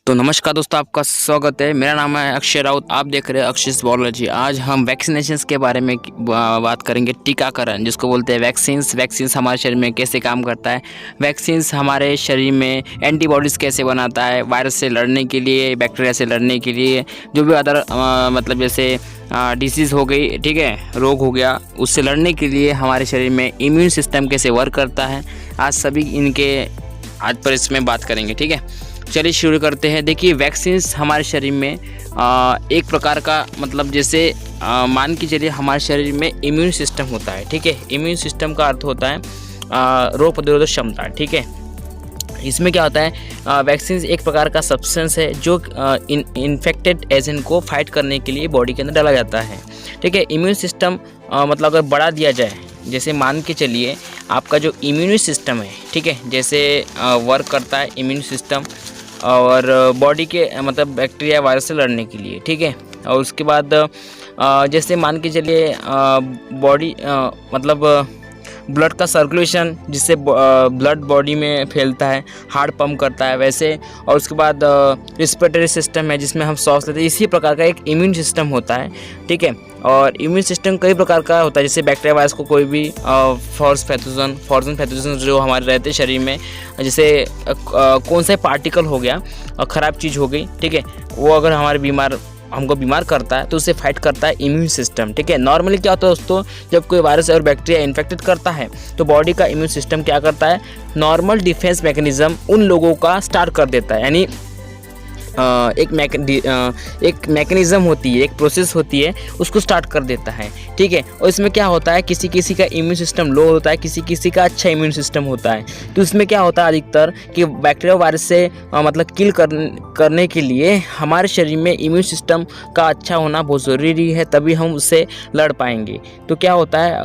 तो नमस्कार दोस्तों, आपका स्वागत है। मेरा नाम है अक्षय राउत, आप देख रहे हैं अक्षय बायोलॉजी। आज हम वैक्सीनेशंस के बारे में बात करेंगे। टीकाकरण जिसको बोलते हैं वैक्सीन्स हमारे शरीर में कैसे काम करता है, वैक्सीन्स हमारे शरीर में एंटीबॉडीज़ कैसे बनाता है, वायरस से लड़ने के लिए, बैक्टीरिया से लड़ने के लिए, जो भी अदर मतलब जैसे डिसीज़ हो गई, ठीक है, रोग हो गया, उससे लड़ने के लिए हमारे शरीर में इम्यून सिस्टम कैसे वर्क करता है। आज सभी इनके आज पर इसमें बात करेंगे, ठीक है। चलिए शुरू करते हैं। देखिए, वैक्सीन्स हमारे शरीर में एक प्रकार का मतलब जैसे मान के चलिए हमारे शरीर में इम्यून सिस्टम होता है, ठीक है। इम्यून सिस्टम का अर्थ होता है रोग प्रतिरोधक क्षमता, ठीक है। इसमें क्या होता है, वैक्सीन्स एक प्रकार का सब्सटेंस है जो इन्फेक्टेड एजेंट को फाइट करने के लिए बॉडी के अंदर डाला जाता है, ठीक है। इम्यून सिस्टम मतलब अगर बढ़ा दिया जाए, जैसे मान के चलिए आपका जो इम्यून सिस्टम है, ठीक है, जैसे वर्क करता है इम्यून सिस्टम और बॉडी के मतलब बैक्टीरिया वायरस से लड़ने के लिए, ठीक है। और उसके बाद जैसे मान के चलिए बॉडी मतलब ब्लड का सर्कुलेशन, जिससे ब्लड बॉडी में फैलता है, हार्ट पंप करता है वैसे। और उसके बाद रिस्पिरेटरी सिस्टम है जिसमें हम सांस लेते हैं। इसी प्रकार का एक इम्यून सिस्टम होता है, ठीक है। और इम्यून सिस्टम कई प्रकार का होता है, जैसे बैक्टीरिया वायरस को कोई भी फॉरेन पैथोजन जो हमारे रहते हैं शरीर में, जैसे कौन सा पार्टिकल हो गया, ख़राब चीज़ हो गई, ठीक है, वो अगर हमको बीमार करता है तो उससे फाइट करता है इम्यून सिस्टम, ठीक है। नॉर्मली क्या होता है दोस्तों, जब कोई वायरस और बैक्टीरिया इन्फेक्टेड करता है तो बॉडी का इम्यून सिस्टम क्या करता है, नॉर्मल डिफेंस मैकेनिज्म उन लोगों का स्टार्ट कर देता है। यानी एक मैकेनिज्म होती है, एक प्रोसेस होती है, उसको स्टार्ट कर देता है, ठीक है। और इसमें क्या होता है, किसी किसी का इम्यून सिस्टम लो होता है, किसी किसी का अच्छा इम्यून सिस्टम होता है। तो इसमें क्या होता है अधिकतर कि बैक्टीरिया वायरस से मतलब किल करने के लिए हमारे शरीर में इम्यून सिस्टम का अच्छा होना बहुत ज़रूरी है, तभी हम उससे लड़ पाएंगे। तो क्या होता है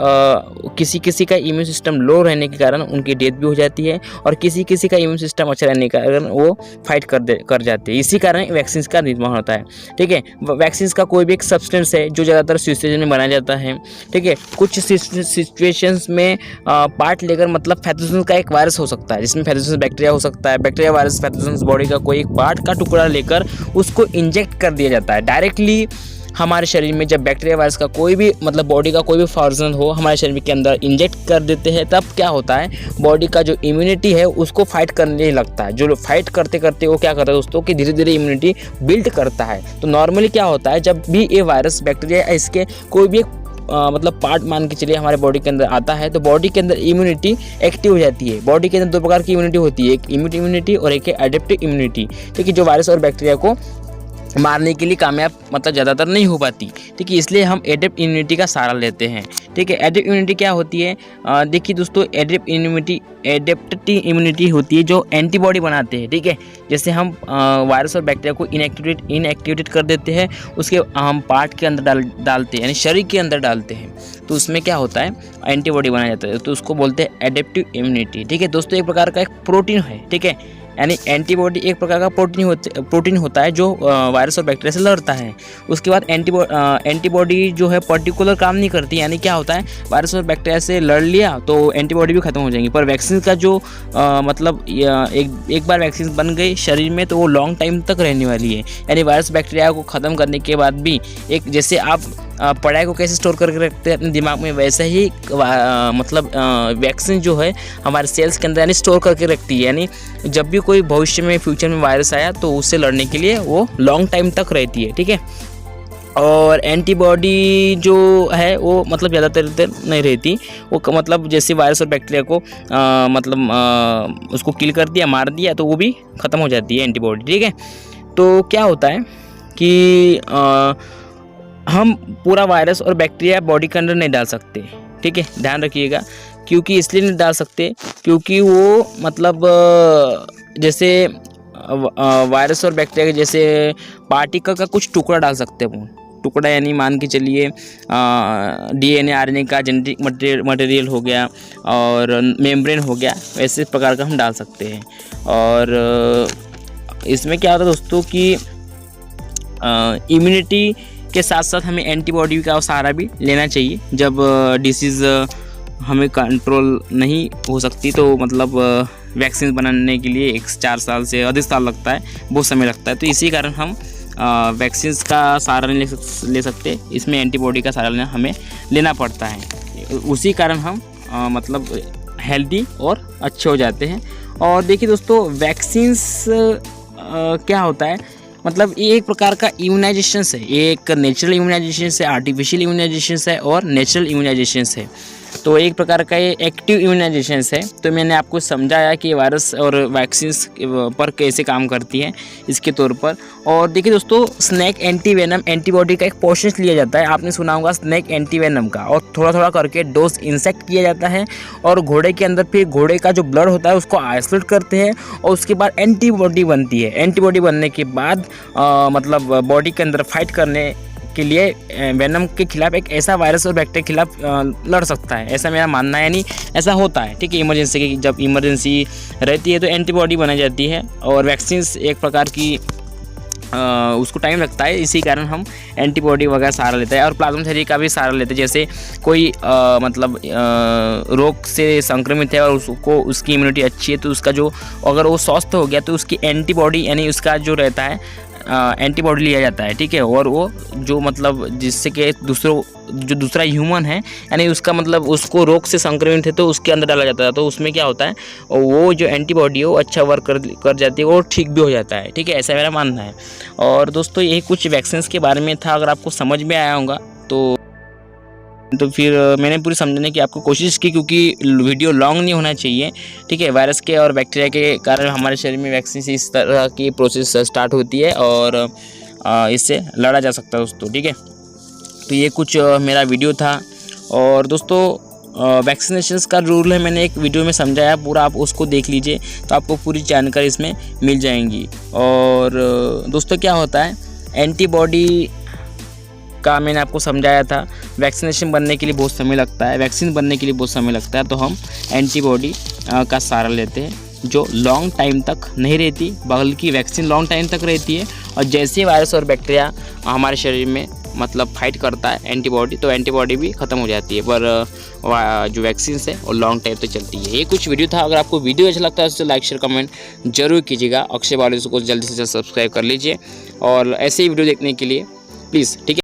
किसी किसी का इम्यून सिस्टम लो रहने के कारण उनकी डेथ भी हो जाती है, और किसी किसी का इम्यून सिस्टम अच्छा रहने के कारण वो फाइट कर जाते हैं। इसी कारण वैक्सीन का निर्माण होता है, ठीक है। वैक्सीन का कोई भी एक सब्सटेंस है जो ज़्यादातर सिचुएशन में बनाया जाता है, ठीक है। कुछ सिचुएशंस में पार्ट लेकर मतलब पैथोजन का एक वायरस हो सकता है, जिसमें पैथोजन बैक्टीरिया हो सकता है, बैक्टीरिया वायरस पैथोजन बॉडी का कोई एक पार्ट का टुकड़ा लेकर उसको इंजेक्ट कर दिया जाता है डायरेक्टली हमारे शरीर में। जब बैक्टीरिया वायरस का कोई भी मतलब बॉडी का कोई भी फॉर्जन हो हमारे शरीर के अंदर इंजेक्ट कर देते हैं, तब क्या होता है, बॉडी का जो इम्यूनिटी है उसको फाइट करने लगता है। जो फाइट करते करते वो क्या करता है दोस्तों कि धीरे धीरे इम्यूनिटी बिल्ड करता है। तो नॉर्मली क्या होता है, जब भी ये वायरस बैक्टीरिया इसके कोई भी एक मतलब पार्ट मान के चलिए हमारे बॉडी के अंदर आता है, तो बॉडी के अंदर इम्यूनिटी एक्टिव हो जाती है। बॉडी के अंदर दो प्रकार की इम्यूनिटी होती है, एक इम्यूनिटी इम्यूनिटी और एक एडेप्टिव इम्यूनिटी, ठीक है, जो वायरस और बैक्टीरिया को मारने के लिए कामयाब मतलब ज़्यादातर नहीं हो पाती, ठीक है। इसलिए हम एडेप्टिव इम्यूनिटी का सहारा लेते हैं, ठीक है। एडेप्टिव इम्यूनिटी क्या होती है, देखिए दोस्तों, एडेप्टिव इम्यूनिटी होती है जो एंटीबॉडी बनाते हैं, ठीक है। जैसे हम वायरस और बैक्टीरिया को इनएक्टिवेट कर देते हैं, उसके हम पार्ट के अंदर डालते हैं, यानी शरीर के अंदर डालते हैं, तो उसमें क्या होता है, एंटीबॉडी बनाया जाता है, तो उसको बोलते हैं एडेप्टिव इम्यूनिटी, ठीक है। दोस्तों, एक प्रकार का एक प्रोटीन है, ठीक है, यानी एंटीबॉडी एक प्रकार का प्रोटीन होता है जो वायरस और बैक्टीरिया से लड़ता है। उसके बाद एंटीबॉडी जो है पर्टिकुलर काम नहीं करती, यानी क्या होता है, वायरस और बैक्टीरिया से लड़ लिया तो एंटीबॉडी भी खत्म हो जाएंगी। पर वैक्सीन का जो मतलब एक बार वैक्सीन बन गई शरीर में तो वो लॉन्ग टाइम तक रहने वाली है। यानी वायरस बैक्टीरिया को ख़त्म करने के बाद भी एक, जैसे आप पढ़ाई को कैसे स्टोर करके रखते हैं अपने दिमाग में, वैसे ही मतलब वैक्सीन जो है हमारे सेल्स के अंदर यानी स्टोर करके रखती है। यानी जब भी कोई भविष्य में फ्यूचर में वायरस आया तो उससे लड़ने के लिए वो लॉन्ग टाइम तक रहती है, ठीक है। और एंटीबॉडी जो है वो मतलब ज़्यादातर नहीं रहती, वो मतलब जैसे वायरस और बैक्टीरिया को उसको किल कर दिया, मार दिया, तो वो भी ख़त्म हो जाती है एंटीबॉडी, ठीक है। तो क्या होता है कि हम पूरा वायरस और बैक्टीरिया बॉडी के अंदर नहीं डाल सकते, ठीक है, ध्यान रखिएगा। क्योंकि इसलिए नहीं डाल सकते क्योंकि वो मतलब जैसे वायरस और बैक्टीरिया के जैसे पार्टिकल का कुछ टुकड़ा डाल सकते हैं, वो टुकड़ा यानी मान के चलिए DNA RNA का जेनेटिक मटेरियल हो गया और मेम्ब्रेन हो गया, वैसे प्रकार का हम डाल सकते हैं। और इसमें क्या होता है दोस्तों कि इम्यूनिटी के साथ साथ हमें एंटीबॉडी का सहारा भी लेना चाहिए। जब डिसीज़ हमें कंट्रोल नहीं हो सकती तो मतलब वैक्सीन बनाने के लिए 4 साल से अधिक साल लगता है, बहुत समय लगता है। तो इसी कारण हम वैक्सीन का सहारा नहीं ले सकते, इसमें एंटीबॉडी का सहारा हमें लेना पड़ता है। उसी कारण हम मतलब हेल्दी और अच्छे हो जाते हैं। और देखिए दोस्तों, वैक्सीन्स क्या होता है, मतलब ये एक प्रकार का इम्यूनाइजेशन है। ये एक नेचुरल इम्यूनाइजेशन है, आर्टिफिशियल इम्यूनाइजेशन है और नेचुरल इम्यूनाइजेशन है। तो एक प्रकार का ये एक्टिव इम्यूनाइजेशन है। तो मैंने आपको समझाया कि वायरस और वैक्सीन्स पर कैसे काम करती है इसके तौर पर। और देखिए दोस्तों, स्नेक एंटीवेनम एंटीबॉडी का एक पोर्शन लिया जाता है, आपने सुना होगा स्नेक एंटीवेनम का, और थोड़ा थोड़ा करके डोज इंसेक्ट किया जाता है। और घोड़े के अंदर फिर घोड़े का जो ब्लड होता है उसको आइसोलेट करते हैं और उसके बाद एंटीबॉडी बनती है। एंटीबॉडी बनने के बाद मतलब बॉडी के अंदर फाइट करने के लिए वेनम के खिलाफ एक ऐसा वायरस और बैक्टीरिया के खिलाफ लड़ सकता है, ऐसा मेरा मानना है। यानी ऐसा होता है, ठीक है। इमरजेंसी की जब इमरजेंसी रहती है तो एंटीबॉडी बनाई जाती है, और वैक्सीन एक प्रकार की उसको टाइम लगता है, इसी कारण हम एंटीबॉडी वगैरह सहारा लेते हैं। और प्लाज्मा थेरेपी का भी सहारा लेते हैं। जैसे कोई मतलब रोग से संक्रमित है और उसको उसकी इम्यूनिटी अच्छी है, तो उसका जो अगर वो स्वस्थ हो गया तो उसकी एंटीबॉडी यानी उसका जो रहता है एंटीबॉडी लिया जाता है, ठीक है। और वो जो मतलब जिससे कि दूसरा ह्यूमन है, यानी उसका मतलब उसको रोग से संक्रमित है तो उसके अंदर डाला जाता है। तो उसमें क्या होता है, वो जो एंटीबॉडी है वो अच्छा वर्क कर जाती है और ठीक भी हो जाता है, ठीक है। ऐसा मेरा मानना है। और दोस्तों, यही कुछ वैक्सीन के बारे में था। अगर आपको समझ में आया होगा तो फिर मैंने पूरी समझने की आपको कोशिश की, क्योंकि वीडियो लॉन्ग नहीं होना चाहिए, ठीक है। वायरस के और बैक्टीरिया के कारण हमारे शरीर में वैक्सीन से इस तरह की प्रोसेस स्टार्ट होती है और इससे लड़ा जा सकता है दोस्तों, ठीक है। तो ये कुछ मेरा वीडियो था। और दोस्तों, वैक्सीनेशन का रूल है, मैंने एक वीडियो में समझाया पूरा, आप उसको देख लीजिए तो आपको पूरी जानकारी इसमें मिल जाएंगी। और दोस्तों, क्या होता है, एंटीबॉडी का मैंने आपको समझाया था। वैक्सीनेशन बनने के लिए बहुत समय लगता है, वैक्सीन बनने के लिए बहुत समय लगता है, तो हम एंटीबॉडी का सहारा लेते हैं, जो लॉन्ग टाइम तक नहीं रहती, बल्कि वैक्सीन लॉन्ग टाइम तक रहती है। और जैसे वायरस और बैक्टीरिया हमारे शरीर में मतलब फाइट करता है एंटीबॉडी, तो एंटीबॉडी भी ख़त्म हो जाती है। पर जो वैक्सीन है वो लॉन्ग टाइम तक चलती है। ये कुछ वीडियो था। अगर आपको वीडियो अच्छा लगता है तो लाइक शेयर कमेंट जरूर कीजिएगा। अक्षय बायोलॉजी को जल्दी से जल्द सब्सक्राइब कर लीजिए, और ऐसे ही वीडियो देखने के लिए प्लीज़, ठीक है।